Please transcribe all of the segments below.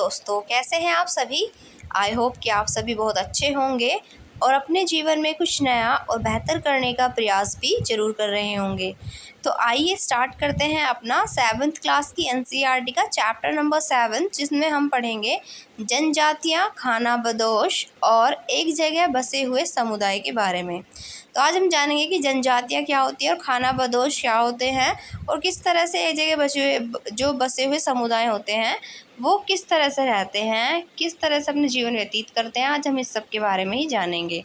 दोस्तों, कैसे हैं आप सभी। आई होप कि आप सभी बहुत अच्छे होंगे और अपने जीवन में कुछ नया और बेहतर करने का प्रयास भी ज़रूर कर रहे होंगे। तो आइए स्टार्ट करते हैं अपना 7th क्लास की एनसीईआरटी का चैप्टर नंबर 7, जिसमें हम पढ़ेंगे जनजातियाँ, खाना बदोश और एक जगह बसे हुए समुदाय के बारे में। तो आज हम जानेंगे कि जनजातियाँ क्या होती है और खाना बदोश क्या होते हैं और किस तरह से एक जगह बसे हुए समुदाय होते हैं वो किस तरह से रहते हैं, किस तरह से अपने जीवन व्यतीत करते हैं। आज हम इस सब के बारे में ही जानेंगे।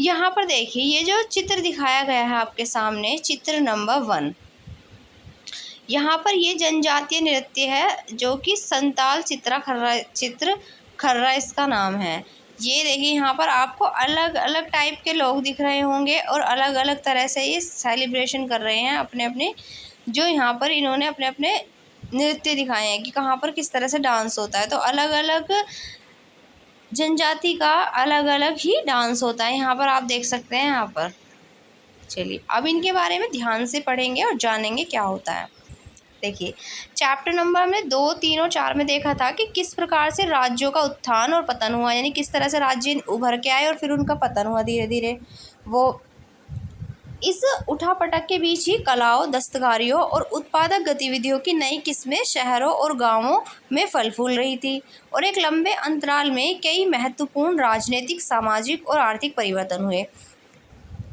यहाँ पर देखिए, ये जो चित्र दिखाया गया है आपके सामने, चित्र नंबर 1, यहाँ पर ये जनजातीय नृत्य है जो कि संताल चित्र खर्रा इसका नाम है। ये देखिए, यहाँ पर आपको अलग अलग टाइप के लोग दिख रहे होंगे और अलग अलग तरह से ये सेलिब्रेशन कर रहे हैं अपने अपने, जो यहाँ पर इन्होंने अपने अपने नृत्य दिखाए हैं कि कहाँ पर किस तरह से डांस होता है। तो अलग अलग जनजाति का अलग अलग ही डांस होता है, यहाँ पर आप देख सकते हैं। यहाँ पर चलिए अब इनके बारे में ध्यान से पढ़ेंगे और जानेंगे क्या होता है। देखिए, चैप्टर नंबर हमने 2, 3 और 4 में देखा था कि किस प्रकार से राज्यों का उत्थान और पतन हुआ, यानी किस तरह से राज्य उभर के आए और फिर उनका पतन हुआ धीरे धीरे। वो इस उठापटक के बीच ही कलाओं, दस्तकारियों और उत्पादक गतिविधियों की नई किस्में शहरों और गांवों में फल फूल रही थी और एक लंबे अंतराल में कई महत्वपूर्ण राजनीतिक, सामाजिक और आर्थिक परिवर्तन हुए।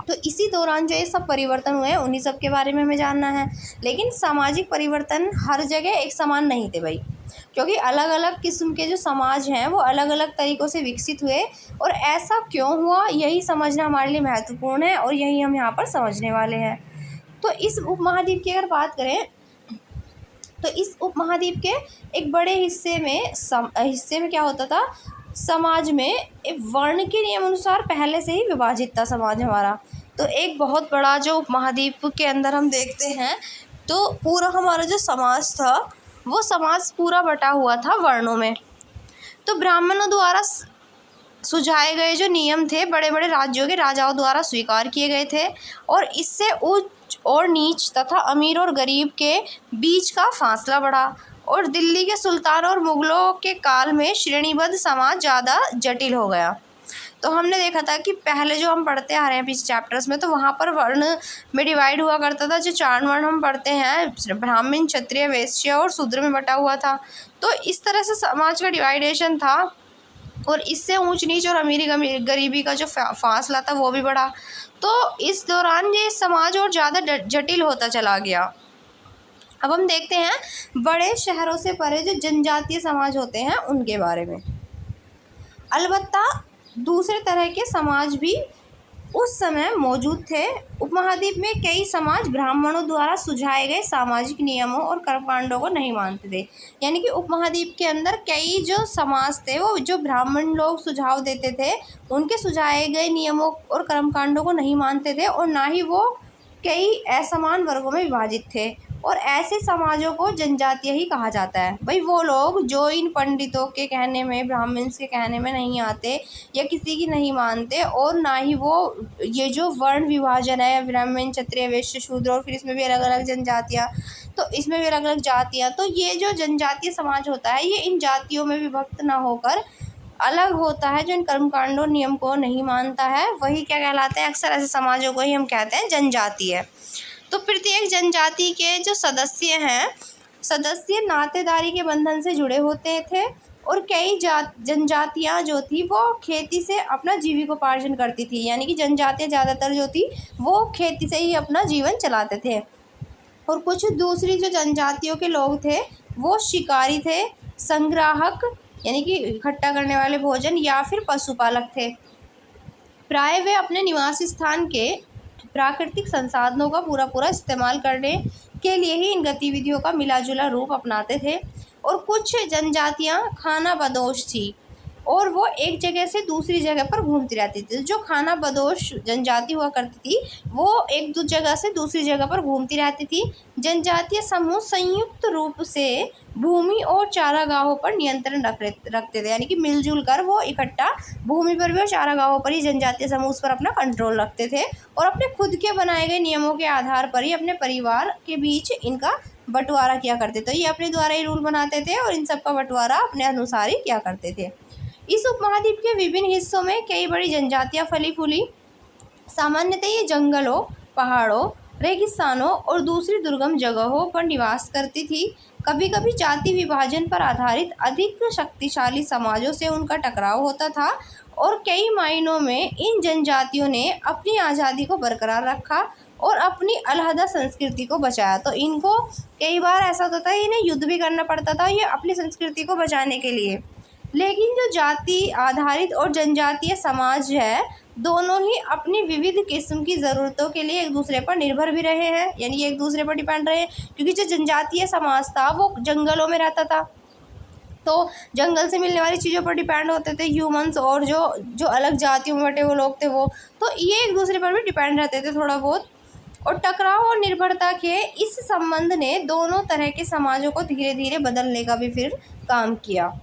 तो इसी दौरान जो ये सब परिवर्तन हुए हैं उन्हीं सब के बारे में हमें जानना है। लेकिन सामाजिक परिवर्तन हर जगह एक समान नहीं थे भाई, क्योंकि अलग अलग किस्म के जो समाज हैं वो अलग अलग तरीक़ों से विकसित हुए और ऐसा क्यों हुआ यही समझना हमारे लिए महत्वपूर्ण है और यही हम यहाँ पर समझने वाले हैं। तो इस उपमहाद्वीप की अगर बात करें तो इस उपमहाद्वीप के एक बड़े हिस्से में क्या होता था, समाज में एक वर्ण के नियम अनुसार पहले से ही विभाजित था समाज हमारा। तो एक बहुत बड़ा जो उपमहाद्वीप के अंदर हम देखते हैं तो पूरा हमारा जो समाज था वो समाज पूरा बटा हुआ था वर्णों में। तो ब्राह्मणों द्वारा सुझाए गए जो नियम थे बड़े बड़े राज्यों के राजाओं द्वारा स्वीकार किए गए थे और इससे उच्च और नीच तथा अमीर और गरीब के बीच का फासला बढ़ा और दिल्ली के सुल्तान और मुग़लों के काल में श्रेणीबद्ध समाज ज़्यादा जटिल हो गया। तो हमने देखा था कि पहले जो हम पढ़ते आ रहे हैं पिछले चैप्टर्स में, तो वहाँ पर वर्ण में डिवाइड हुआ करता था। जो 4 वर्ण हम पढ़ते हैं, ब्राह्मण, क्षत्रिय, वैश्य और शूद्र में बटा हुआ था। तो इस तरह से समाज का डिवाइडेशन था और इससे ऊंच नीच और अमीरी गरीबी का जो फासला था वो भी बढ़ा। तो इस दौरान ये समाज और ज़्यादा जटिल होता चला गया। अब हम देखते हैं बड़े शहरों से परे जो जनजातीय समाज होते हैं उनके बारे में। अलबत्ता दूसरे तरह के समाज भी उस समय मौजूद थे। उपमहाद्वीप में कई समाज ब्राह्मणों द्वारा सुझाए गए सामाजिक नियमों और कर्मकांडों को नहीं मानते थे, यानी कि उपमहाद्वीप के अंदर कई जो समाज थे वो जो ब्राह्मण लोग सुझाव देते थे उनके सुझाए गए नियमों और कर्मकांडों को नहीं मानते थे और ना ही वो कई असमान वर्गों में विभाजित थे और ऐसे समाजों को जनजातीय ही कहा जाता है। भाई वो लोग जो इन पंडितों के कहने में, ब्राह्मण्स के कहने में नहीं आते या किसी की नहीं मानते और ना ही वो ये जो वर्ण विभाजन है, ब्राह्मण, क्षत्रिय, वैश्य, शूद्र और फिर इसमें भी अलग अलग जनजातियाँ, तो इसमें भी अलग अलग जातियाँ, तो ये जो जनजातीय समाज होता है ये इन जातियों में विभक्त ना होकर अलग होता है। जो इन कर्मकांडों नियम को नहीं मानता है वही क्या कहलाते हैं, अक्सर ऐसे समाजों को ही हम कहते हैं जनजातीय। तो प्रत्येक जनजाति के जो सदस्य नातेदारी के बंधन से जुड़े होते थे और कई जनजातियाँ जो थी वो खेती से अपना जीविकोपार्जन करती थी, यानी कि जनजातियाँ ज़्यादातर जो थी वो खेती से ही अपना जीवन चलाते थे। और कुछ दूसरी जो जनजातियों के लोग थे वो शिकारी थे, संग्राहक यानी कि इकट्ठा करने वाले भोजन, या फिर पशुपालक थे। प्राय वे अपने निवास स्थान के प्राकृतिक संसाधनों का पूरा इस्तेमाल करने के लिए ही इन गतिविधियों का मिला जुला रूप अपनाते थे। और कुछ जनजातियां खाना बदोश थी और वो एक जगह से दूसरी जगह पर घूमती रहती थी। जो खाना बदोश जनजाति हुआ करती थी वो एक दो जगह से दूसरी जगह पर घूमती रहती थी। जनजातीय समूह संयुक्त रूप से भूमि और चारागाहों पर नियंत्रण रखते थे, यानी कि मिलजुल कर वो इकट्ठा भूमि पर भी और चारागाहों पर ही जनजातीय समूह उस पर अपना कंट्रोल रखते थे और अपने खुद के बनाए गए नियमों के आधार पर ही अपने परिवार के बीच इनका बंटवारा किया करते थे। तो ये अपने द्वारा ही रूल बनाते थे और इन सब का बंटवारा अपने अनुसार ही किया करते थे। इस उपमहाद्वीप के विभिन्न हिस्सों में कई बड़ी जनजातियाँ फली फूली। सामान्यतः ये जंगलों, पहाड़ों, रेगिस्तानों और दूसरी दुर्गम जगहों पर निवास करती थी। कभी कभी जाति विभाजन पर आधारित अधिक शक्तिशाली समाजों से उनका टकराव होता था और कई मायनों में इन जनजातियों ने अपनी आज़ादी को बरकरार रखा और अपनी अलहदा संस्कृति को बचाया। तो इनको कई बार ऐसा होता था इन्हें युद्ध भी करना पड़ता था ये अपनी संस्कृति को बचाने के लिए। लेकिन जो जाति आधारित और जनजातीय समाज है, दोनों ही अपनी विविध किस्म की ज़रूरतों के लिए एक दूसरे पर निर्भर भी रहे हैं, यानी एक दूसरे पर डिपेंड रहे। क्योंकि जो जनजातीय समाज था वो जंगलों में रहता था, तो जंगल से मिलने वाली चीज़ों पर डिपेंड होते थे ह्यूमंस, और जो जो अलग जातियों में बटे वो लोग थे वो, तो ये एक दूसरे पर भी डिपेंड रहते थे थोड़ा बहुत। और टकराव और निर्भरता के इस संबंध ने दोनों तरह के समाजों को धीरे धीरे बदलने का भी फिर काम किया।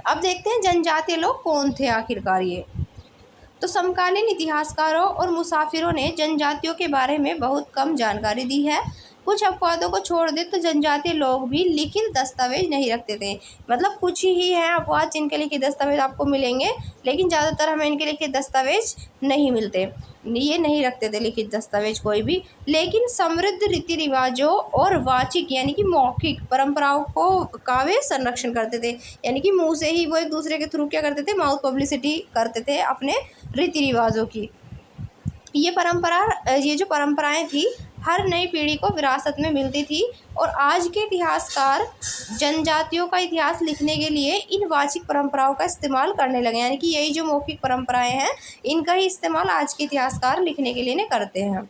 अब देखते हैं जनजातीय लोग कौन थे आखिरकार ये। तो समकालीन इतिहासकारों और मुसाफिरों ने जनजातियों के बारे में बहुत कम जानकारी दी है। कुछ अपवादों को छोड़ दे तो जनजातीय लोग भी लिखित दस्तावेज नहीं रखते थे। मतलब कुछ ही हैं अपवाद जिनके लिखित दस्तावेज आपको मिलेंगे, लेकिन ज़्यादातर हमें इनके लिखित दस्तावेज नहीं मिलते, ये नहीं रखते थे लिखित दस्तावेज कोई भी। लेकिन समृद्ध रीति रिवाजों और वाचिक यानी कि मौखिक परंपराओं को का वे संरक्षण करते थे, यानी कि मुंह से ही वो एक दूसरे के थ्रू क्या करते थे, माउथ पब्लिसिटी करते थे अपने रीति रिवाजों की। ये जो परंपराएं थी हर नई पीढ़ी को विरासत में मिलती थी और आज के इतिहासकार जनजातियों का इतिहास लिखने के लिए इन वाचिक परंपराओं का इस्तेमाल करने लगे, यानी कि यही जो मौखिक परंपराएं हैं इनका ही इस्तेमाल आज के इतिहासकार लिखने के लिए करते हैं।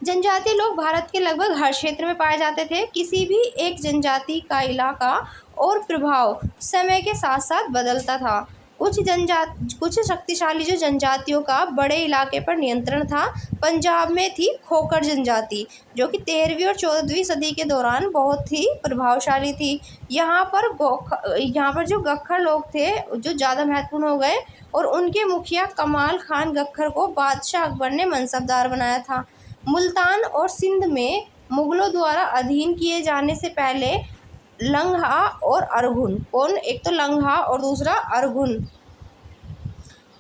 जनजातीय लोग भारत के लगभग हर क्षेत्र में पाए जाते थे। किसी भी एक जनजाति का इलाका और प्रभाव समय के साथ साथ बदलता था। कुछ शक्तिशाली जो जनजातियों का बड़े इलाके पर नियंत्रण था। पंजाब में थी खोखर जनजाति, जो कि 13वीं और 14वीं सदी के दौरान बहुत ही प्रभावशाली थी। यहाँ पर जो गख्खर लोग थे जो ज़्यादा महत्वपूर्ण हो गए और उनके मुखिया कमाल खान गख्खर को बादशाह अकबर ने मनसबदार बनाया था। मुल्तान और सिंध में मुग़लों द्वारा अधीन किए जाने से पहले लंगहा और अरगुन, एक तो लंगहा और दूसरा अरगुन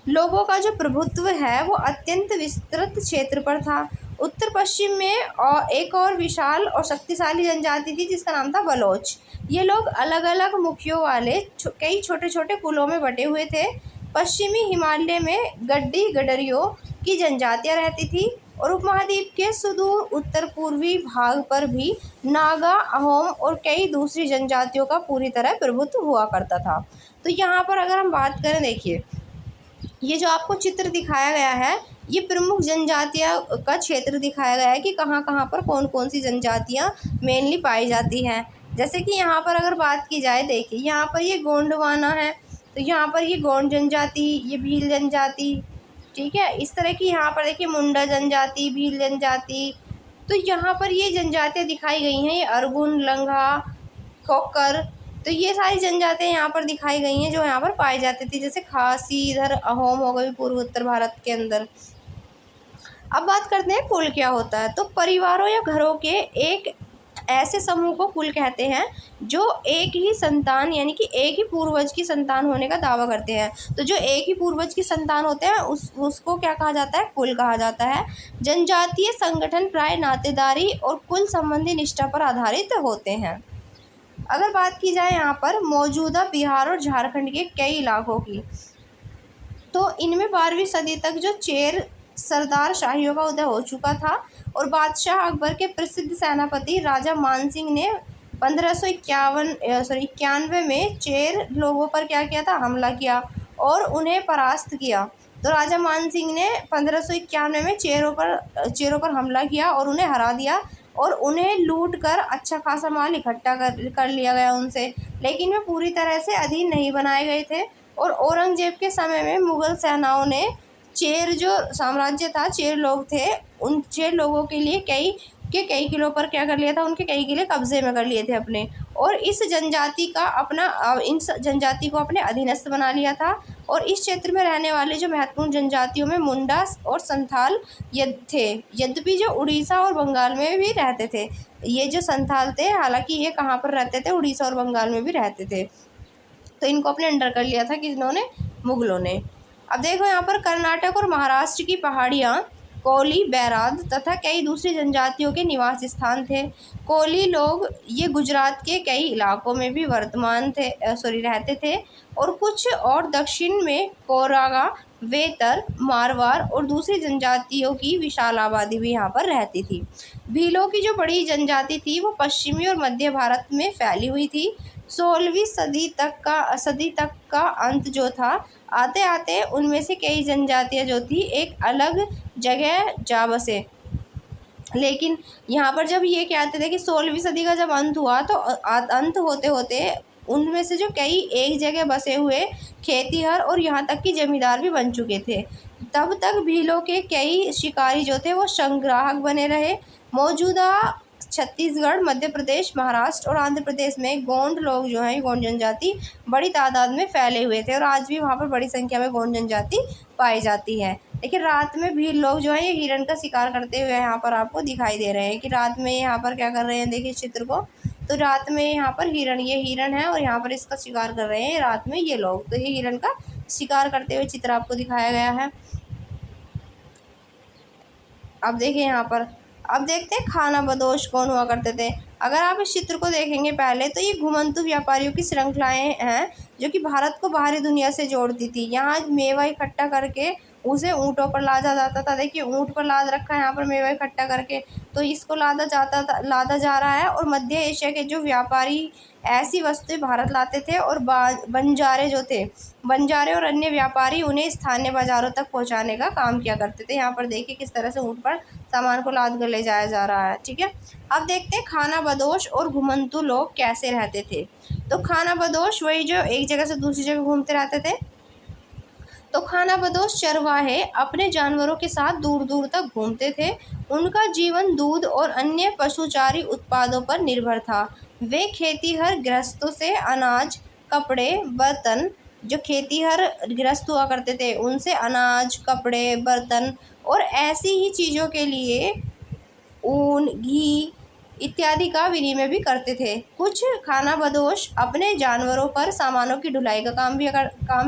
लोगों का जो प्रभुत्व है वो अत्यंत विस्तृत क्षेत्र पर था। उत्तर पश्चिम में एक और विशाल और शक्तिशाली जनजाति थी जिसका नाम था बलोच। ये लोग अलग अलग मुखियों वाले कई छोटे छोटे कुलों में बटे हुए थे। पश्चिमी हिमालय में गड्डी गडरियों की जनजातियाँ रहती थी और उपमहाद्वीप के सुदूर उत्तर पूर्वी भाग पर भी नागा, अहोम और कई दूसरी जनजातियों का पूरी तरह प्रभुत्व हुआ करता था। तो यहाँ पर अगर हम बात करें, देखिए ये जो आपको चित्र दिखाया गया है ये प्रमुख जनजातियाँ का क्षेत्र दिखाया गया है कि कहाँ कहाँ पर कौन कौन सी जनजातियाँ मेनली पाई जाती हैं। जैसे कि यहाँ पर अगर बात की जाए, देखिए यहाँ पर ये गोंडवाना है, तो यहाँ पर ये गोंड जनजाति, ये भील जनजाति, ठीक है। इस तरह की यहाँ पर देखिए मुंडा जनजाति, भील जनजाति, तो यहाँ पर ये जनजातियाँ दिखाई गई हैं। ये अरगुन, लंगहा, खोकर, तो ये सारी जनजातियाँ यहाँ पर दिखाई गई हैं जो यहाँ पर पाई जाती थी। जैसे खासी, इधर अहोम हो गई पूर्व उत्तर भारत के अंदर। अब बात करते हैं कुल क्या होता है। तो परिवारों या घरों के एक ऐसे समूह को कुल कहते हैं जो एक ही संतान यानी कि एक ही पूर्वज की संतान होने का दावा करते हैं। तो जो एक ही पूर्वज की संतान होते हैं उसको क्या कहा जाता है, कुल कहा जाता है। जनजातीय संगठन प्राय नातेदारी और कुल संबंधी निष्ठा पर आधारित होते हैं। अगर बात की जाए यहाँ पर मौजूदा बिहार और झारखंड के कई इलाकों की, तो इनमें 12वीं सदी तक जो चेर सरदार शाहियों का उदय हो चुका था और बादशाह अकबर के प्रसिद्ध सेनापति राजा मानसिंह ने 1591 में चेर लोगों पर क्या किया था, हमला किया और उन्हें परास्त किया। तो राजा मानसिंह ने 1591 में चेरों पर हमला किया और उन्हें हरा दिया और उन्हें लूट कर अच्छा खासा माल इकट्ठा कर लिया गया उनसे, लेकिन वे पूरी तरह से अधीन नहीं बनाए गए थे। और औरंगजेब के समय में मुग़ल सेनाओं ने चेर जो साम्राज्य था, चेर लोग थे, उन चेर लोगों के लिए कई किलों पर क्या कर लिया था, उनके कई किले कब्जे में कर लिए थे अपने, और इन जनजाति को अपने अधीनस्थ बना लिया था और इस क्षेत्र में रहने वाले जो महत्वपूर्ण जनजातियों में मुंडा और संथाल थे। यद्यपि जो उड़ीसा और बंगाल में भी रहते थे, ये जो संथाल थे, हालांकि ये कहाँ पर रहते थे, उड़ीसा और बंगाल में भी रहते थे। तो इनको अपने अंडर कर लिया था किन्होंने, मुगलों ने। अब देखो यहाँ पर कर्नाटक और महाराष्ट्र की पहाड़ियाँ, कोली, बैराद तथा कई दूसरी जनजातियों के निवास स्थान थे। कोली लोग ये गुजरात के कई इलाकों में भी रहते थे और कुछ और दक्षिण में कोरागा, वेतर, मारवाड़ और दूसरी जनजातियों की विशाल आबादी भी यहाँ पर रहती थी। भीलों की जो बड़ी जनजाति थी वो पश्चिमी और मध्य भारत में फैली हुई थी। 16वीं सदी तक का अंत जो था, आते आते उनमें से कई जनजातियाँ जो थी एक अलग जगह जा बसे। लेकिन यहाँ पर जब ये कहते थे कि 16वीं सदी का जब अंत हुआ तो अंत होते होते उनमें से जो कई एक जगह बसे हुए खेतीहर और यहाँ तक कि जमींदार भी बन चुके थे। तब तक भीलों के कई शिकारी जो थे वो संग्राहक बने रहे। मौजूदा छत्तीसगढ़, मध्य प्रदेश, महाराष्ट्र और आंध्र प्रदेश में गोंड लोग जो हैं, गोंड जनजाति बड़ी तादाद में फैले हुए थे और आज भी वहाँ पर बड़ी संख्या में गोंड जनजाति पाई जाती है। लेकिन रात में भील लोग जो है ये हिरण का शिकार करते हुए यहाँ पर आपको दिखाई दे रहे हैं कि रात में यहाँ पर क्या कर रहे हैं। देखिए चित्र को, तो रात में यहाँ पर ये हिरण है और यहाँ पर इसका शिकार कर रहे हैं रात में ये लोग। तो ये हिरण का शिकार करते हुए चित्र आपको दिखाया गया है। अब देखिए यहाँ पर, अब देखते हैं खाना बदोश कौन हुआ करते थे। अगर आप इस चित्र को देखेंगे पहले, तो ये घुमंतु व्यापारियों की श्रृंखलाएं हैं जो कि भारत को बाहरी दुनिया से जोड़ती थी। यहाँ मेवा इकट्ठा करके उसे ऊँटों पर लादा जाता था। देखिए ऊँट पर लाद रखा है यहाँ पर मेवा इकट्ठा करके, तो इसको लादा जा रहा है। और मध्य एशिया के जो व्यापारी ऐसी वस्तुएं भारत लाते थे और बंजारे जो थे, बंजारे और अन्य व्यापारी उन्हें स्थानीय बाज़ारों तक पहुंचाने का काम किया करते थे। यहाँ पर देखिए किस तरह से ऊँट पर सामान को लाद कर ले जाया जा रहा है। ठीक है, अब देखते हैं खाना बदोश और घुमंतु लोग कैसे रहते थे। तो खाना बदोश वही जो एक जगह से दूसरी जगह घूमते रहते थे। तो खाना बदोश चरवाहे अपने जानवरों के साथ दूर दूर तक घूमते थे। उनका जीवन दूध और अन्य पशुचारी उत्पादों पर निर्भर था। वे खेतीहर गृहस्थों से अनाज, कपड़े, बर्तन, जो खेतीहर गृहस्थ हुआ करते थे उनसे अनाज, कपड़े, बर्तन और ऐसी ही चीज़ों के लिए ऊन, घी इत्यादि का विनिमय भी करते थे। कुछ खाना बदोश अपने जानवरों पर सामानों की ढुलाई का काम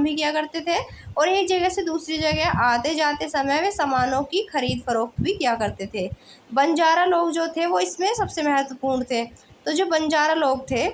भी किया करते थे और एक जगह से दूसरी जगह आते जाते समय वे सामानों की खरीद फरोख्त भी किया करते थे। बंजारा लोग जो थे वो इसमें सबसे महत्वपूर्ण थे। तो जो बंजारा लोग थे,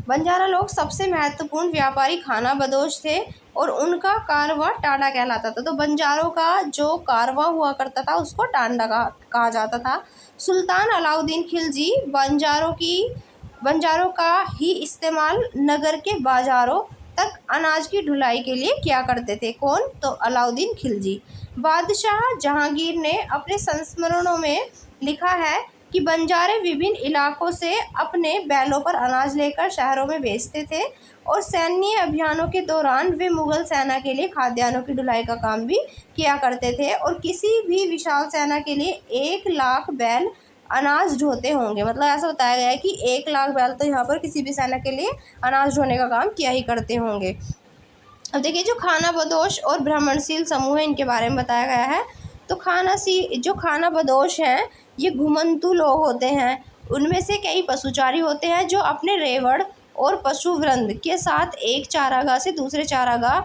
बंजारा लोग सबसे महत्वपूर्ण व्यापारी खाना बदोश थे और उनका कारवां टांडा कहलाता था। तो बंजारों का जो कारवां हुआ करता था उसको टांडा कहा जाता था। सुल्तान अलाउद्दीन खिलजी बंजारों का ही इस्तेमाल नगर के बाज़ारों तक अनाज की ढुलाई के लिए किया करते थे। कौन? तो अलाउद्दीन खिलजी। बादशाह जहांगीर ने अपने संस्मरणों में लिखा है कि बंजारे विभिन्न इलाकों से अपने बैलों पर अनाज लेकर शहरों में बेचते थे और सैन्य अभियानों के दौरान वे मुग़ल सेना के लिए खाद्यान्नों की ढुलाई का काम भी किया करते थे और किसी भी विशाल सेना के लिए 1 लाख बैल अनाज ढोते होंगे। मतलब ऐसा बताया गया है कि 1 लाख बैल तो यहाँ पर किसी भी सेना के लिए अनाज ढोने का काम किया ही करते होंगे। अब देखिए जो खाना बदोश और भ्रमणशील समूह है इनके बारे में बताया गया है। तो जो खाना बदोश हैं ये घुमंतु लोग होते हैं। उनमें से कई पशुचारी होते हैं जो अपने रेवड़ और पशु वृंद के साथ एक चारागाह से दूसरे चारागाह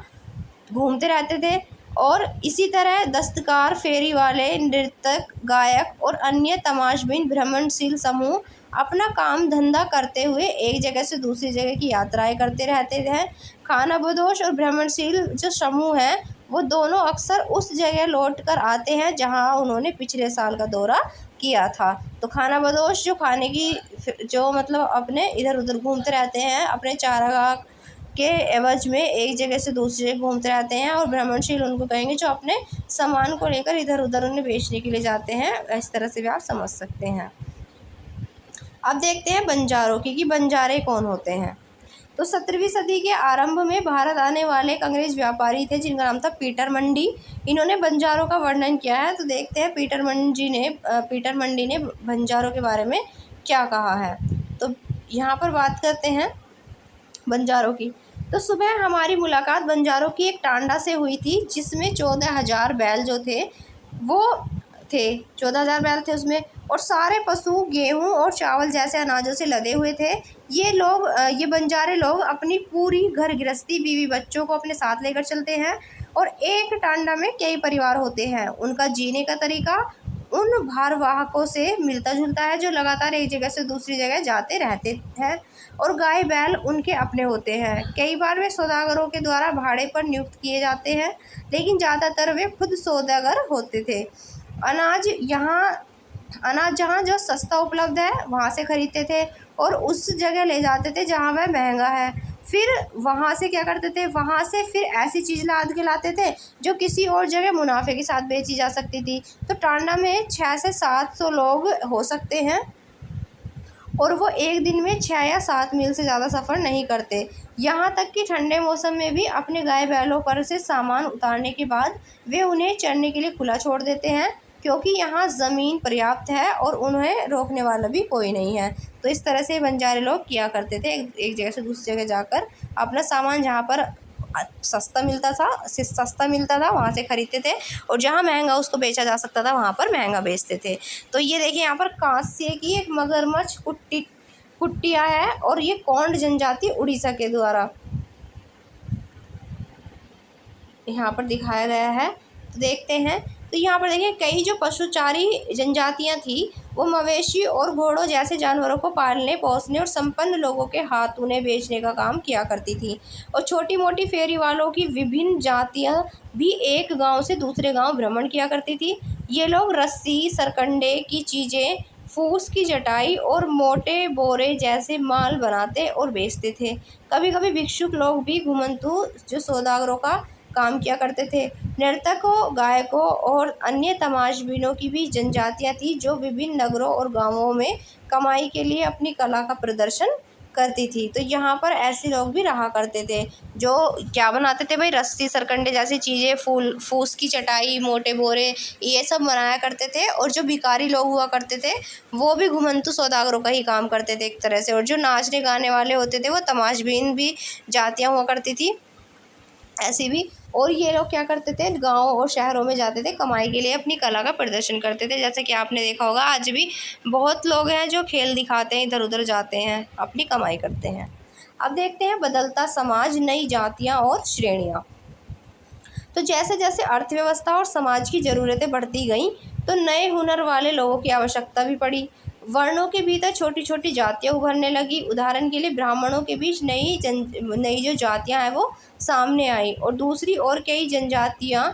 घूमते रहते थे और इसी तरह दस्तकार, फेरी वाले, नृतक, गायक और अन्य तमाशबीन भ्रमणशील समूह अपना काम धंधा करते हुए एक जगह से दूसरी जगह की यात्राएं करते रहते हैं। खाना बदोश और भ्रमणशील जो समूह हैं वो दोनों अक्सर उस जगह लौट कर आते हैं जहां उन्होंने पिछले साल का दौरा किया था। तो खाना बदोश जो खाने की जो मतलब अपने इधर उधर घूमते रहते हैं, अपने चारागाह के एवज में एक जगह से दूसरी जगह घूमते रहते हैं। और भ्रमणशील उनको कहेंगे जो अपने सामान को लेकर इधर उधर उन्हें बेचने के लिए जाते हैं। इस तरह से भी आप समझ सकते हैं। अब देखते हैं बंजारों की कि बंजारे कौन होते हैं। तो 17वीं सदी के आरंभ में भारत आने वाले एक अंग्रेज व्यापारी थे जिनका नाम था पीटर मंडी। इन्होंने बंजारों का वर्णन किया है। तो देखते हैं पीटर मंडी ने बंजारों के बारे में क्या कहा है। तो यहाँ पर बात करते हैं बंजारों की। तो सुबह हमारी मुलाकात बंजारों की एक टांडा से हुई थी, जिसमें 14,000 बैल जो थे वो थे। 14,000 बैल थे उसमें, और सारे पशु गेहूं और चावल जैसे अनाजों से लदे हुए थे। ये बंजारे लोग अपनी पूरी घर गृहस्थी, बीवी बच्चों को अपने साथ लेकर चलते हैं, और एक टांडा में कई परिवार होते हैं। उनका जीने का तरीका उन भारवाहकों से मिलता जुलता है जो लगातार एक जगह से दूसरी जगह जाते रहते हैं, और गाय बैल उनके अपने होते हैं। कई बार वे सौदागरों के द्वारा भाड़े पर नियुक्त किए जाते हैं, लेकिन ज़्यादातर वे खुद सौदागर होते थे। अनाज जहाँ जो सस्ता उपलब्ध है वहाँ से खरीदते थे, और उस जगह ले जाते थे जहाँ वह महंगा है। फिर वहाँ से क्या करते थे, वहाँ से फिर ऐसी चीज़ लाद के लाते थे जो किसी और जगह मुनाफे के साथ बेची जा सकती थी। तो टांडा में 600 से 700 लोग हो सकते हैं, और वो एक दिन में 6 या 7 मील से ज़्यादा सफ़र नहीं करते। यहाँ तक कि ठंडे मौसम में भी अपने गाय बैलों पर से सामान उतारने के बाद वे उन्हें चरने के लिए खुला छोड़ देते हैं, क्योंकि यहाँ ज़मीन पर्याप्त है और उन्हें रोकने वाला भी कोई नहीं है। तो इस तरह से बंजारे लोग किया करते थे, एक जगह से दूसरी जगह जाकर अपना सामान जहाँ पर सस्ता मिलता था वहाँ से खरीदते थे, और जहाँ महंगा उसको बेचा जा सकता था वहाँ पर महंगा बेचते थे। तो ये देखिए यहाँ पर कांस्य की एक मगरमच्छ कुटिया है, और ये कौंड जनजाति उड़ीसा के द्वारा यहाँ पर दिखाया गया है। तो देखते हैं, तो यहाँ पर देखिए कई जो पशुचारी जनजातियाँ थी वो मवेशी और घोड़ों जैसे जानवरों को पालने पोसने और संपन्न लोगों के हाथ उन्हें बेचने का काम किया करती थी। और छोटी मोटी फेरी वालों की विभिन्न जातियाँ भी एक गांव से दूसरे गांव भ्रमण किया करती थी। ये लोग रस्सी, सरकंडे की चीज़ें, फूस की चटाई और मोटे बोरे जैसे माल बनाते और बेचते थे। कभी कभी भिक्षुक लोग भी घुमंतु जो सौदागरों का काम किया करते थे। नर्तकों, गायकों और अन्य तमाशबीनों की भी जनजातियाँ थी जो विभिन्न नगरों और गांवों में कमाई के लिए अपनी कला का प्रदर्शन करती थी। तो यहाँ पर ऐसे लोग भी रहा करते थे जो क्या बनाते थे भाई, रस्सी, सरकंडे जैसी चीज़ें, फूस की चटाई, मोटे बोरे, ये सब बनाया करते थे। और जो भिखारी लोग हुआ करते थे वो भी घुमंतु सौदागरों का ही काम करते थे एक तरह से। और जो नाचने गाने वाले होते थे वो तमाशबीन भी जातियाँ हुआ करती थी ऐसी भी। और ये लोग क्या करते थे, गाँव और शहरों में जाते थे कमाई के लिए, अपनी कला का प्रदर्शन करते थे। जैसे कि आपने देखा होगा आज भी बहुत लोग हैं जो खेल दिखाते हैं, इधर उधर जाते हैं, अपनी कमाई करते हैं। अब देखते हैं बदलता समाज, नई जातियाँ और श्रेणियाँ। तो जैसे जैसे अर्थव्यवस्था और समाज की ज़रूरतें बढ़ती गईं, तो नए हुनर वाले लोगों की आवश्यकता भी पड़ी। वर्णों के भीतर छोटी छोटी जातियाँ उभरने लगी। उदाहरण के लिए ब्राह्मणों के बीच नई जो जातियाँ हैं वो सामने आई, और दूसरी ओर कई जनजातियाँ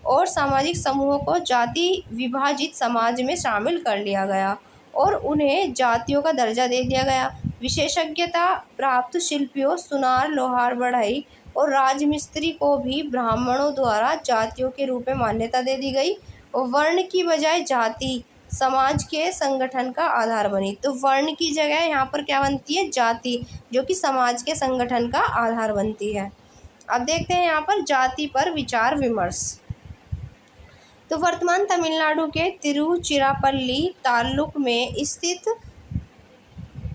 और सामाजिक समूहों को जाति विभाजित समाज में शामिल कर लिया गया और उन्हें जातियों का दर्जा दे दिया गया। विशेषज्ञता प्राप्त शिल्पियों, सुनार, लोहार, बढ़ई और राजमिस्त्री को भी ब्राह्मणों द्वारा जातियों के रूप में मान्यता दे दी गई। और वर्ण की बजाय जाति समाज के संगठन का आधार बनी। तो वर्ण की जगह यहाँ पर क्या बनती है, जाति, जो कि समाज के संगठन का आधार बनती है। अब देखते हैं यहाँ पर जाति पर विचार विमर्श। तो वर्तमान तमिलनाडु के तिरुचिरापल्ली ताल्लुक में स्थित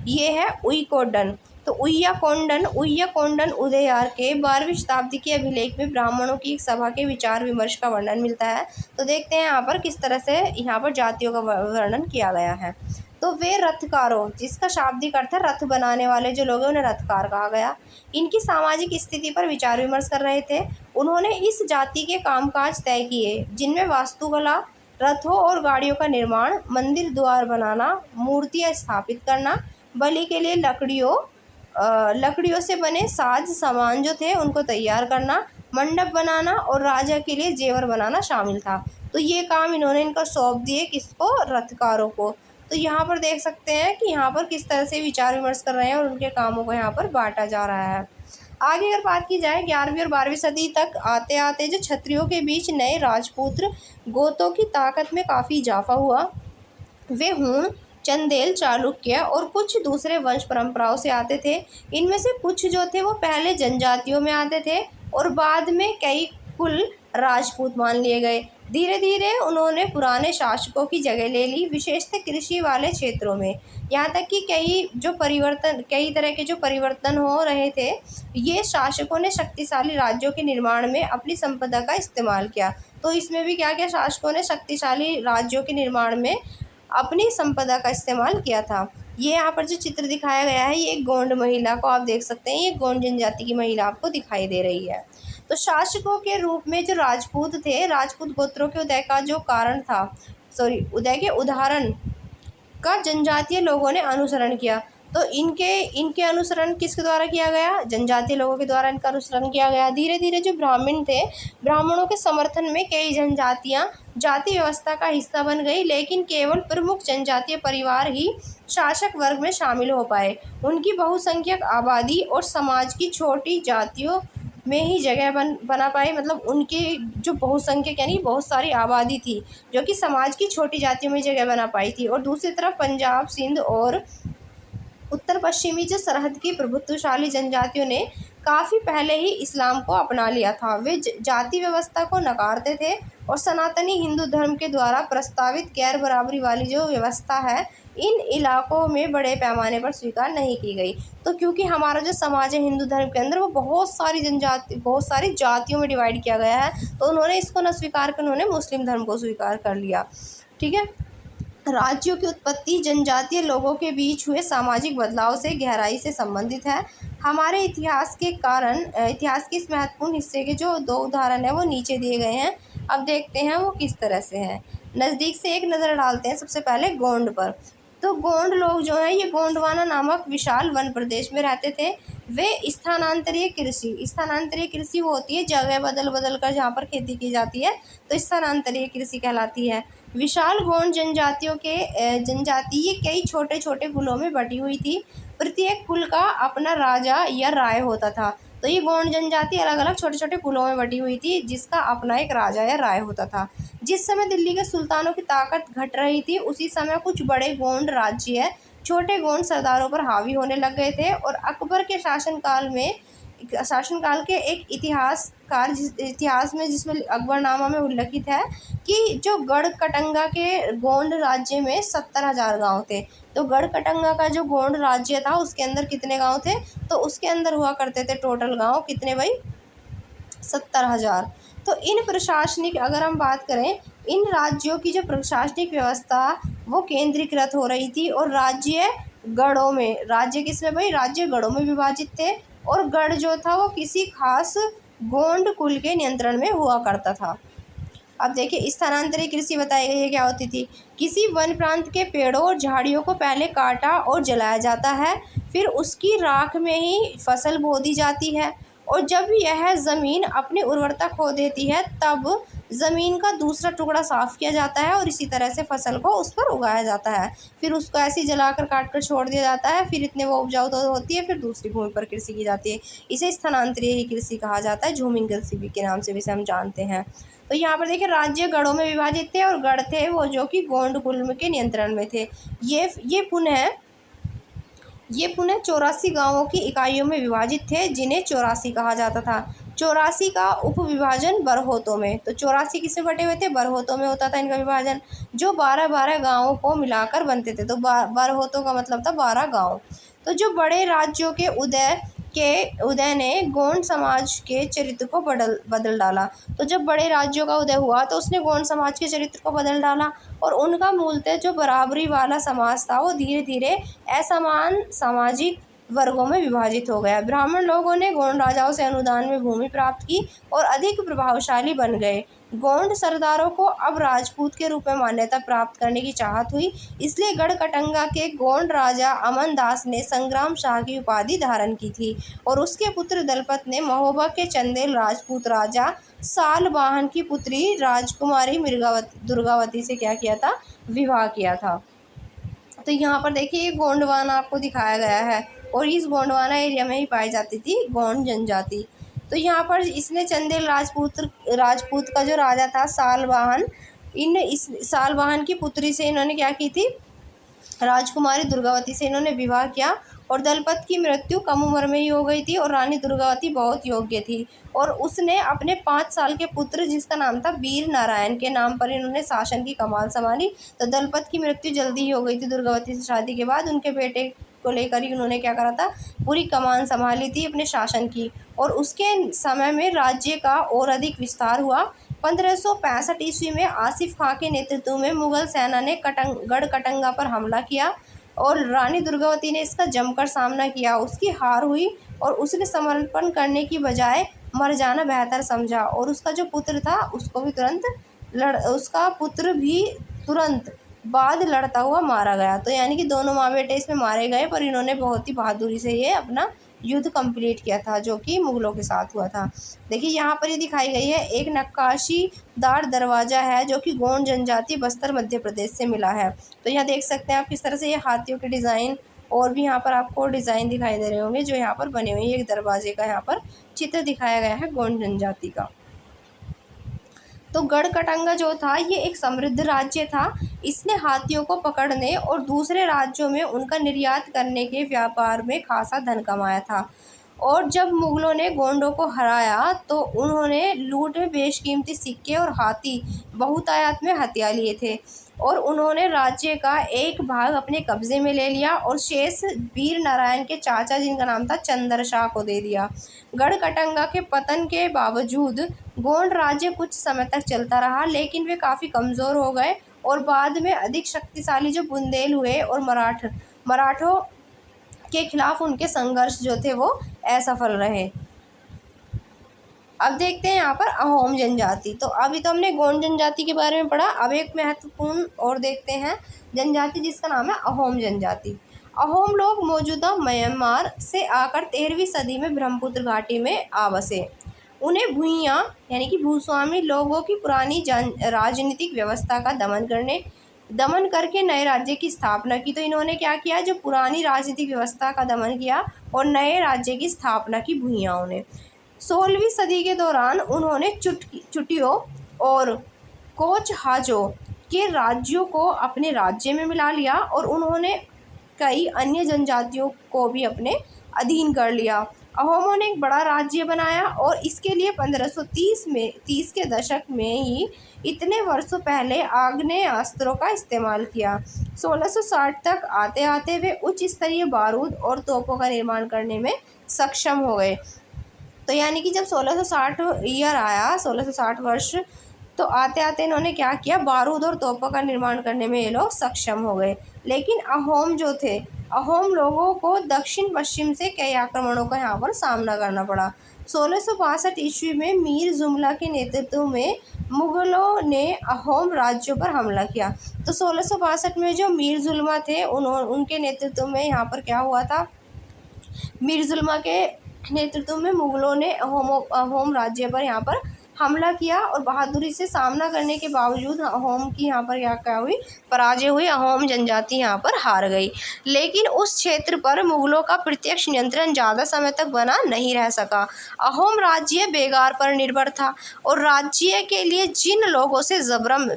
ये है उय्याकोंडन। तो उय्याकोंडन उदययार के 12वीं शताब्दी के अभिलेख में ब्राह्मणों की एक सभा के विचार विमर्श का वर्णन मिलता है। तो देखते हैं यहाँ पर किस तरह से यहाँ पर जातियों का वर्णन किया गया है। तो वे रथकारों, जिसका शाब्दिक अर्थ है रथ बनाने वाले जो लोग हैं उन्हें रथकार कहा गया, इनकी सामाजिक स्थिति पर विचार विमर्श कर रहे थे। उन्होंने इस जाति के कामकाज तय किए जिनमें वास्तुकला, रथों और गाड़ियों का निर्माण, मंदिर द्वार बनाना, मूर्तियाँ स्थापित करना, बलि के लिए लकड़ियों से बने साज सामान जो थे उनको तैयार करना, मंडप बनाना और राजा के लिए जेवर बनाना शामिल था। तो ये काम इन्होंने इनको सौंप दिए, किसको, रथकारों को। तो यहाँ पर देख सकते हैं कि यहाँ पर किस तरह से विचार विमर्श कर रहे हैं और उनके कामों को यहाँ पर बांटा जा रहा है। आगे अगर बात की जाए 11वीं और 12वीं सदी तक आते आते जो क्षत्रियों के बीच नए राजपुत्र गोतों की ताकत में काफ़ी इजाफा हुआ। वे हूण, चंदेल, चालुक्य और कुछ दूसरे वंश परंपराओं से आते थे। इनमें से कुछ जो थे वो पहले जनजातियों में आते थे और बाद में कई कुल राजपूत मान लिए गए। धीरे धीरे उन्होंने पुराने शासकों की जगह ले ली, विशेषतः कृषि वाले क्षेत्रों में। यहाँ तक कि कई तरह के जो परिवर्तन हो रहे थे, ये शासकों ने शक्तिशाली राज्यों के निर्माण में अपनी संपदा का इस्तेमाल किया। तो इसमें भी क्या किया, शासकों ने शक्तिशाली राज्यों के निर्माण में अपनी संपदा का इस्तेमाल किया था। ये यहाँ पर जो चित्र दिखाया गया है, ये एक गोंड महिला को आप देख सकते हैं। ये गोंड जनजाति की महिला आपको दिखाई दे रही है। तो शासकों के रूप में जो राजपूत थे, राजपूत गोत्रों के उदय का जो कारण था, उदय के उदाहरण का जनजातीय लोगों ने अनुसरण किया। तो इनके अनुसरण किसके द्वारा किया गया, जनजातीय लोगों के द्वारा इनका अनुसरण किया गया। धीरे धीरे जो ब्राह्मण थे, ब्राह्मणों के समर्थन में कई जनजातियां जाति व्यवस्था का हिस्सा बन गई, लेकिन केवल प्रमुख जनजातीय परिवार ही शासक वर्ग में शामिल हो पाए। उनकी बहुसंख्यक आबादी और समाज की छोटी जातियों में ही जगह बना पाई। मतलब उनके जो बहुसंख्यक यानी बहुत सारी आबादी थी, जो कि समाज की छोटी जातियों में जगह बना पाई थी। और दूसरी तरफ पंजाब, सिंध और उत्तर पश्चिमी जो सरहद की प्रभुत्वशाली जनजातियों ने काफ़ी पहले ही इस्लाम को अपना लिया था। वे जाति व्यवस्था को नकारते थे और सनातनी हिंदू धर्म के द्वारा प्रस्तावित गैर बराबरी वाली जो व्यवस्था है, इन इलाकों में बड़े पैमाने पर स्वीकार नहीं की गई। तो क्योंकि हमारा जो समाज है हिंदू धर्म के अंदर, वो बहुत सारी जातियों में डिवाइड किया गया है, तो उन्होंने इसको न स्वीकार कर उन्होंने मुस्लिम धर्म को स्वीकार कर लिया। ठीक है। राज्यों की उत्पत्ति जनजातीय लोगों के बीच हुए सामाजिक बदलाव से गहराई से संबंधित है। हमारे इतिहास के इस महत्वपूर्ण हिस्से के जो दो उदाहरण हैं वो नीचे दिए गए हैं। अब देखते हैं वो किस तरह से हैं। नज़दीक से एक नज़र डालते हैं सबसे पहले गोंड पर। तो गोंड लोग जो है, ये गोंडवाना नामक विशाल वन प्रदेश में रहते थे। वे स्थानांतरीय कृषि वो होती है जगह बदल बदल कर जहाँ पर खेती की जाती है, तो स्थानांतरीय कृषि कहलाती है। विशाल गोंड जनजाति ये कई छोटे छोटे कुलों में बटी हुई थी। प्रत्येक कुल का अपना राजा या राय होता था। तो ये गोंड जनजाति अलग अलग छोटे छोटे कुलों में बटी हुई थी, जिसका अपना एक राजा या राय होता था। जिस समय दिल्ली के सुल्तानों की ताकत घट रही थी, उसी समय कुछ बड़े गोंड राज्य छोटे गोंड सरदारों पर हावी होने लग गए थे। और अकबर के शासनकाल के एक इतिहास में जिसमें अकबरनामा में उल्लिखित है कि जो गढ़कटंगा के गोंड राज्य में 70,000 गांव थे। तो गढ़कटंगा का जो गोंड राज्य था उसके अंदर कितने गांव थे, तो उसके अंदर हुआ करते थे टोटल गांव कितने भाई, 70,000। तो अगर हम बात करें, इन राज्यों की जो प्रशासनिक व्यवस्था वो केंद्रीकृत हो रही थी और राज्य किसमें भाई, राज्य गढ़ों में विभाजित थे। और गढ़ जो था वो किसी खास गोंड कुल के नियंत्रण में हुआ करता था। अब देखिए स्थानांतरित कृषि बताई गई है क्या होती थी। किसी वन प्रांत के पेड़ों और झाड़ियों को पहले काटा और जलाया जाता है, फिर उसकी राख में ही फसल बो दी जाती है। और जब यह ज़मीन अपनी उर्वरता खो देती है, तब ज़मीन का दूसरा टुकड़ा साफ़ किया जाता है और इसी तरह से फसल को उस पर उगाया जाता है। फिर उसको ऐसे ही जलाकर काट कर छोड़ दिया जाता है, फिर इतने वो उपजाऊ तो होती है, फिर दूसरी भूमि पर कृषि की जाती है। इसे स्थानांतरीय ही कृषि कहा जाता है, झूमिंग कृषि भी के नाम से भी इसे हम जानते हैं। तो यहाँ पर देखिए राज्य गढ़ों में विभाजित थे और गढ़ थे वो जो कि गोंड कुल के नियंत्रण में थे। ये पुनः 84 गांवों की इकाइयों में विभाजित थे, जिन्हें 84 कहा जाता था। 84 का उपविभाजन बरहोतों में, तो 84 किसमें बटे हुए थे, बरहोतों में होता था इनका विभाजन, जो 12-12 गाँवों को मिलाकर बनते थे। तो बरहोतों का मतलब था 12 गाँव। तो जो बड़े राज्यों के उदय ने गोंड समाज के चरित्र को बदल डाला। तो जब बड़े राज्यों का उदय हुआ तो उसने गोंड समाज के चरित्र को बदल डाला और उनका मूलतः जो बराबरी वाला समाज था वो धीरे धीरे असमान सामाजिक वर्गों में विभाजित हो गया। ब्राह्मण लोगों ने गोंड राजाओं से अनुदान में भूमि प्राप्त की और अधिक प्रभावशाली बन गए। गोंड सरदारों को अब राजपूत के रूप में मान्यता प्राप्त करने की चाहत हुई, इसलिए गढ़कटंगा के गोंड राजा अमन दास ने संग्राम शाह की उपाधि धारण की थी और उसके पुत्र दलपत ने महोबा के चंदेल राजपूत राजा सालवाहन की पुत्री राजकुमारी दुर्गावती से क्या किया था, विवाह किया था। तो यहाँ पर देखिए गोंडवाना आपको दिखाया गया है और इस गोंडवाना एरिया में ही पाई जाती थी गोंड जनजाति। तो यहाँ पर इसने चंदेल राजपूत का जो राजा था सालवाहन, इस सालवाहन की पुत्री से इन्होंने क्या की थी, राजकुमारी दुर्गावती से इन्होंने विवाह किया और दलपत की मृत्यु कम उम्र में ही हो गई थी और रानी दुर्गावती बहुत योग्य थी और उसने अपने 5 साल के पुत्र जिसका नाम था वीर नारायण के नाम पर इन्होंने शासन की कमान संभाली। तो दलपत की मृत्यु जल्दी ही हो गई थी दुर्गावती से शादी के बाद। उनके बेटे को लेकर ही उन्होंने क्या करा था, पूरी कमान संभाली थी अपने शासन की और उसके समय में राज्य का और अधिक विस्तार हुआ। 1565 ईस्वी में आसिफ खां के नेतृत्व में मुगल सेना ने गढ़ कटंगा पर हमला किया और रानी दुर्गावती ने इसका जमकर सामना किया। उसकी हार हुई और उसने समर्पण करने की बजाय मर जाना बेहतर समझा और उसका जो पुत्र था उसका पुत्र भी तुरंत बाद लड़ता हुआ मारा गया। तो यानी कि दोनों माँ बेटे इसमें मारे गए, पर इन्होंने बहुत ही बहादुरी से ये अपना युद्ध कंप्लीट किया था जो कि मुगलों के साथ हुआ था। देखिए यहाँ पर ये दिखाई गई है एक नक्काशीदार दरवाज़ा है जो कि गोंड जनजाति बस्तर मध्य प्रदेश से मिला है। तो यहाँ देख सकते हैं आप किस तरह से ये हाथियों के डिज़ाइन और भी यहाँ पर आपको डिज़ाइन दिखाई दे रहे होंगे जो यहाँ पर बने हुए हैं। एक दरवाजे का यहाँ पर चित्र दिखाया गया है गोंड जनजाति का। तो गढ़ कटंगा जो था ये एक समृद्ध राज्य था। इसने हाथियों को पकड़ने और दूसरे राज्यों में उनका निर्यात करने के व्यापार में खासा धन कमाया था। और जब मुगलों ने गोंडों को हराया तो उन्होंने लूट में बेशकीमती सिक्के और हाथी बहुतायत में हथिया लिए थे और उन्होंने राज्य का एक भाग अपने कब्जे में ले लिया और शेष वीर नारायण के चाचा जिनका नाम था चंद्र शाह को दे दिया। गढ़ कटंगा के पतन के बावजूद गोंड राज्य कुछ समय तक चलता रहा, लेकिन वे काफ़ी कमज़ोर हो गए और बाद में अधिक शक्तिशाली जो बुंदेल हुए और मराठों के खिलाफ उनके संघर्ष जो थे वो असफल रहे। अब देखते हैं यहाँ पर अहोम जनजाति। तो अभी तो हमने गोंड जनजाति के बारे में पढ़ा, अब एक महत्वपूर्ण और देखते हैं जनजाति जिसका नाम है अहोम जनजाति। अहोम लोग मौजूदा म्यांमार से आकर 13वीं सदी में ब्रह्मपुत्र घाटी में आ बसे। उन्हें भूइयाँ यानी कि भूस्वामी लोगों की पुरानी राजनीतिक व्यवस्था का दमन करके नए राज्य की स्थापना की। तो इन्होंने क्या किया, जो पुरानी राजनीतिक व्यवस्था का दमन किया और नए राज्य की स्थापना की भूइयाँओं ने। 16वीं सदी के दौरान उन्होंने चुटियों और कोचहाजों के राज्यों को अपने राज्य में मिला लिया और उन्होंने कई अन्य जनजातियों को भी अपने अधीन कर लिया। अहोमों ने एक बड़ा राज्य बनाया और इसके लिए 1530 के दशक में ही इतने वर्षों पहले आग्नेय अस्त्रों का इस्तेमाल किया। 1660 तक आते आते वे उच्च स्तरीय बारूद और तोपों का निर्माण करने में सक्षम हो गए। तो यानी कि जब 1660 वर्ष, तो आते आते इन्होंने क्या किया, बारूद और तोपों का निर्माण करने में ये लोग सक्षम हो गए। लेकिन अहोम जो थे, अहोम लोगों को दक्षिण पश्चिम से कई आक्रमणों का यहाँ पर सामना करना पड़ा। 1662 ईस्वी में मीर जुमला के नेतृत्व में मुगलों ने अहोम राज्यों पर हमला किया। तो 1662 में जो मीर जुल्मा थे उनके नेतृत्व में यहाँ पर क्या हुआ था, मीर जुल्मा के नेतृत्व में मुगलों ने अहोम राज्य पर यहाँ पर हमला किया और बहादुरी से सामना करने के बावजूद अहोम की यहाँ पर क्या हुई, पराजय हुई। अहोम जनजाति यहाँ पर हार गई। लेकिन उस क्षेत्र पर मुगलों का प्रत्यक्ष नियंत्रण ज़्यादा समय तक बना नहीं रह सका। अहोम राज्य बेगार पर निर्भर था और राज्य के लिए जिन लोगों से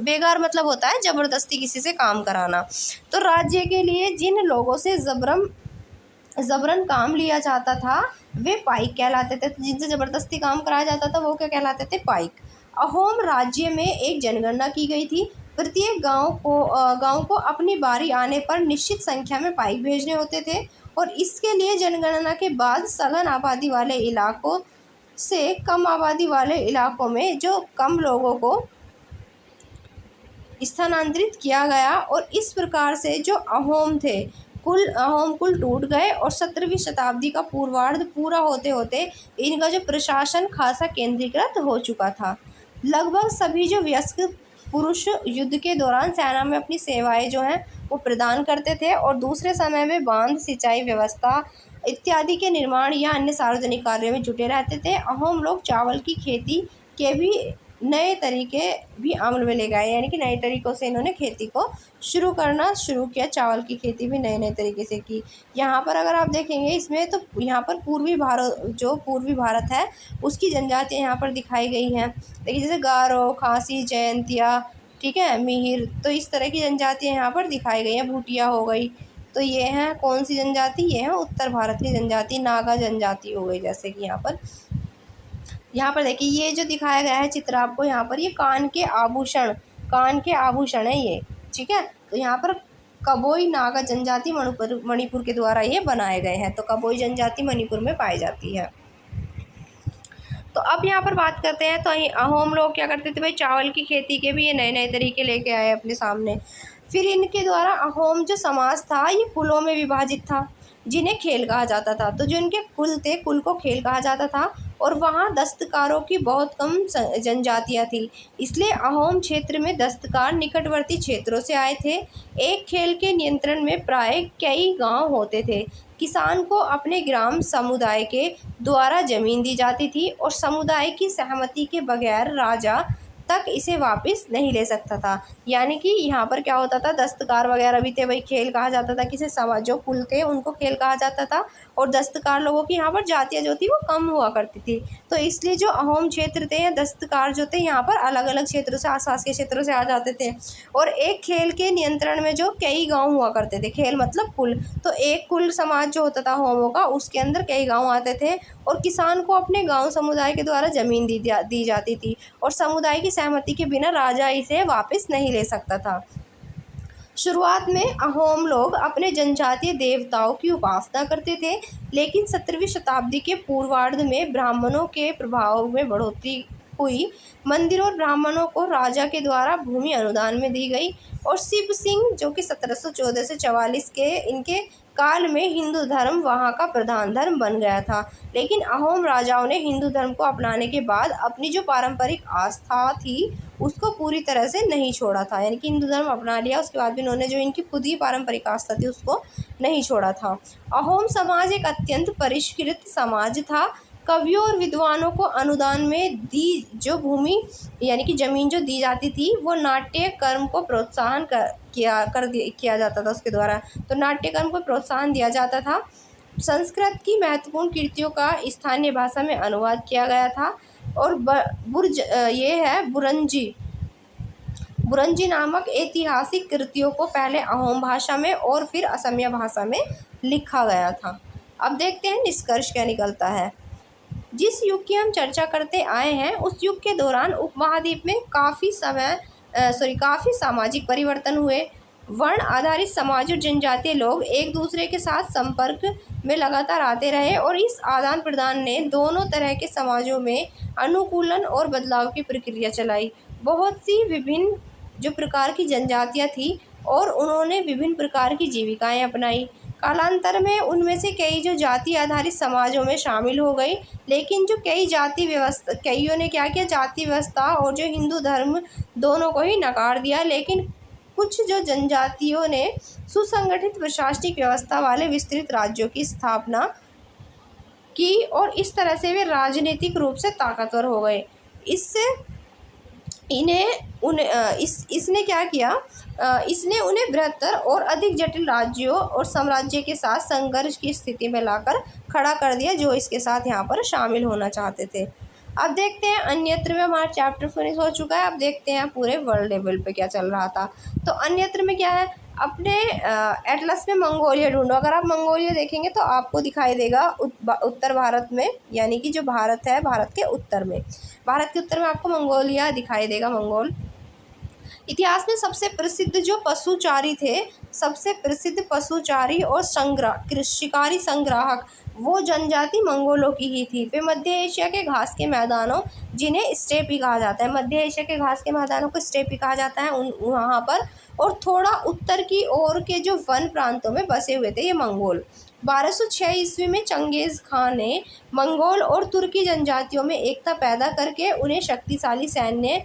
बेगार मतलब होता है ज़बरदस्ती किसी से काम कराना, तो राज्य के लिए जिन लोगों से ज़बरन काम लिया जाता था वे पाइक कहलाते थे। जिनसे ज़बरदस्ती काम कराया जाता था वो क्या कहलाते थे, पाइक। अहोम राज्य में एक जनगणना की गई थी। प्रत्येक गांव को अपनी बारी आने पर निश्चित संख्या में पाइक भेजने होते थे और इसके लिए जनगणना के बाद सघन आबादी वाले इलाकों से कम आबादी वाले इलाकों में जो कम लोगों को स्थानांतरित किया गया और इस प्रकार से जो अहोम थे कुल टूट गए और 17वीं शताब्दी का पूर्वार्ध पूरा होते होते इनका जो प्रशासन खासा केंद्रीकृत हो चुका था। लगभग सभी जो वयस्क पुरुष युद्ध के दौरान सेना में अपनी सेवाएं जो हैं वो प्रदान करते थे और दूसरे समय में बांध, सिंचाई व्यवस्था इत्यादि के निर्माण या अन्य सार्वजनिक कार्यों में जुटे रहते थे। अहोम लोग चावल की खेती के भी नए तरीके भी अमल में ले गए, यानी कि नए तरीक़ों से इन्होंने खेती को शुरू किया। चावल की खेती भी नए नए तरीके से की। यहाँ पर अगर आप देखेंगे इसमें तो यहाँ पर पूर्वी भारत है उसकी जनजातियाँ यहाँ पर दिखाई गई हैं। देखिए जैसे गारो, खासी, जयंतिया, ठीक है, मिहिर, तो इस तरह की जनजातियाँ यहाँ पर दिखाई गई हैं। भूटिया हो गई, तो ये है कौन सी जनजाति, ये है उत्तर भारत की जनजाति, नागा जनजाति हो गई। जैसे कि यहाँ पर देखिए ये जो दिखाया गया है चित्र आपको यहाँ पर, ये कान के आभूषण है ये, ठीक है। तो यहाँ पर कबोई नागा जनजाति मणिपुर के द्वारा ये बनाए गए हैं। तो कबोई जनजाति मणिपुर में पाई जाती है। तो अब यहाँ पर बात करते हैं, तो अहोम लोग क्या करते थे भाई, चावल की खेती के भी ये नए नए तरीके लेके आए अपने सामने। फिर इनके द्वारा अहोम जो समाज था ये कुलों में विभाजित था, जिन्हें खेल कहा जाता था। तो जो इनके कुल थे, कुल को खेल कहा जाता था, और वहाँ दस्तकारों की बहुत कम जनजातियाँ थी, इसलिए अहोम क्षेत्र में दस्तकार निकटवर्ती क्षेत्रों से आए थे। एक खेल के नियंत्रण में प्राय कई गांव होते थे। किसान को अपने ग्राम समुदाय के द्वारा जमीन दी जाती थी, और समुदाय की सहमति के बगैर राजा तक इसे वापस नहीं ले सकता था। यानी कि यहाँ पर क्या होता था, दस्तकार वगैरह भी थे भाई, खेल कहा जाता था किसे, समाज जो कुल थे उनको खेल कहा जाता था, और दस्तकार लोगों की यहाँ पर जातियाँ जो थी वो कम हुआ करती थी। तो इसलिए जो अहोम क्षेत्र थे या दस्तकार जो थे यहाँ पर अलग अलग क्षेत्रों से, आसपास के क्षेत्रों से आ जाते थे। और एक खेल के नियंत्रण में जो कई गाँव हुआ करते थे, खेल मतलब कुल, तो एक कुल समाज जो होता था अहोमों का, उसके अंदर कई गाँव आते थे, और किसान को अपने गाँव समुदाय के द्वारा ज़मीन दी जाती थी, और समुदाय की सहमति के बिना राजा इसे वापस नहीं ले सकता था। शुरुआत में अहोम लोग अपने जनजातीय देवताओं की उपासना करते थे, लेकिन 17वीं शताब्दी के पूर्वार्ध में ब्राह्मणों के प्रभाव में बढ़ोतरी हुई। मंदिरों और ब्राह्मणों को राजा के द्वारा भूमि अनुदान में दी गई, और शिव सिंह जो कि 1714 से 44 के इनके काल में हिंदू धर्म वहाँ का प्रधान धर्म बन गया था। लेकिन अहोम राजाओं ने हिंदू धर्म को अपनाने के बाद अपनी जो पारंपरिक आस्था थी उसको पूरी तरह से नहीं छोड़ा था। यानी कि हिंदू धर्म अपना लिया, उसके बाद भी इन्होंने जो इनकी खुद ही पारंपरिक आस्था थी उसको नहीं छोड़ा था। अहोम समाज एक अत्यंत परिष्कृत समाज था। कवियों और विद्वानों को अनुदान में दी जो भूमि यानी कि ज़मीन जो दी जाती थी वो नाट्य कर्म को प्रोत्साहन किया जाता था उसके द्वारा। तो नाट्य कर्म को प्रोत्साहन दिया जाता था। संस्कृत की महत्वपूर्ण कृतियों का स्थानीय भाषा में अनुवाद किया गया था, और बुरंजी नामक ऐतिहासिक कृतियों को पहले अहोम भाषा में और फिर असमिया भाषा में लिखा गया था। अब देखते हैं निष्कर्ष क्या निकलता है। जिस युग की हम चर्चा करते आए हैं उस युग के दौरान उपमहाद्वीप में काफ़ी सामाजिक परिवर्तन हुए। वर्ण आधारित समाज और जनजातीय लोग एक दूसरे के साथ संपर्क में लगातार आते रहे, और इस आदान प्रदान ने दोनों तरह के समाजों में अनुकूलन और बदलाव की प्रक्रिया चलाई। बहुत सी विभिन्न जो प्रकार की जनजातियाँ थी, और उन्होंने विभिन्न प्रकार की जीविकाएं अपनाई। कालांतर में उनमें से कई जो जाति आधारित समाजों में शामिल हो गई, लेकिन जो कईयों ने क्या किया, जाति व्यवस्था और जो हिंदू धर्म दोनों को ही नकार दिया। लेकिन कुछ जो जनजातियों ने सुसंगठित प्रशासनिक व्यवस्था वाले विस्तृत राज्यों की स्थापना की, और इस तरह से वे राजनीतिक रूप से ताकतवर हो गए। इसने क्या किया, इसने उन्हें बृहत्तर और अधिक जटिल राज्यों और साम्राज्य के साथ संघर्ष की स्थिति में लाकर खड़ा कर दिया, जो इसके साथ यहाँ पर शामिल होना चाहते थे। अब देखते हैं अन्यत्र में, हमारा चैप्टर फिनिश हो चुका है। अब देखते हैं पूरे वर्ल्ड लेवल पे क्या चल रहा था। तो अन्यत्र में क्या है, अपने एटलस में मंगोलिया ढूंढो। अगर आप मंगोलिया देखेंगे तो आपको दिखाई देगा उत्तर भारत में, यानी कि जो भारत है, भारत के उत्तर में आपको मंगोलिया दिखाई देगा, मंगोल। इतिहास में सबसे प्रसिद्ध जो पशुचारी थे, सबसे प्रसिद्ध पशुचारी और शिकारी संग्राहक वो जनजाति मंगोलों की ही थी। वे मध्य एशिया के घास के मैदानों, जिन्हें स्टेपी कहा जाता है, मध्य एशिया के घास के मैदानों को स्टेपी कहा जाता है वहाँ पर, और थोड़ा उत्तर की ओर के जो वन प्रांतों में बसे हुए थे ये मंगोल। 1206 ईस्वी में चंगेज़ खान ने मंगोल और तुर्की जनजातियों में एकता पैदा करके उन्हें शक्तिशाली सैन्य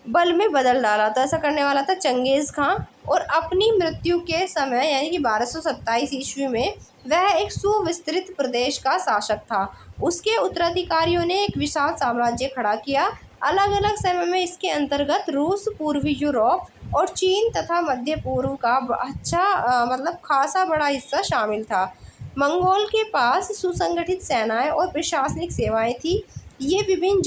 बल में बदल डाला। तो ऐसा करने वाला था चंगेज़ खान, और अपनी मृत्यु के समय यानी कि 1227 ईस्वी में वह एक सुविस्तृत प्रदेश का शासक था। उसके उत्तराधिकारियों ने एक विशाल साम्राज्य खड़ा किया। अलग अलग समय में इसके अंतर्गत रूस, पूर्वी यूरोप और चीन तथा मध्य पूर्व का खासा बड़ा हिस्सा शामिल था। मंगोल के पास सुसंगठित सेनाएं और प्रशासनिक सेवाएं थी। ये विभिन्न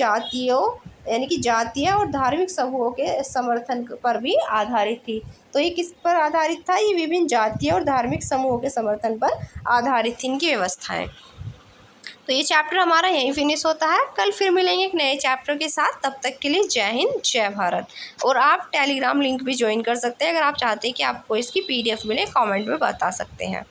यानी कि जातीय और धार्मिक समूहों के समर्थन पर भी आधारित थी। तो ये किस पर आधारित था? ये विभिन्न जातीय और धार्मिक समूहों के समर्थन पर आधारित थी इनकी व्यवस्थाएं। तो ये चैप्टर हमारा यहीं फिनिश होता है। कल फिर मिलेंगे एक नए चैप्टर के साथ। तब तक के लिए जय हिंद, जय भारत। और आप टेलीग्राम लिंक भी ज्वाइन कर सकते हैं। अगर आप चाहते हैं कि आपको इसकी PDF मिले, कमेंट में बता सकते हैं।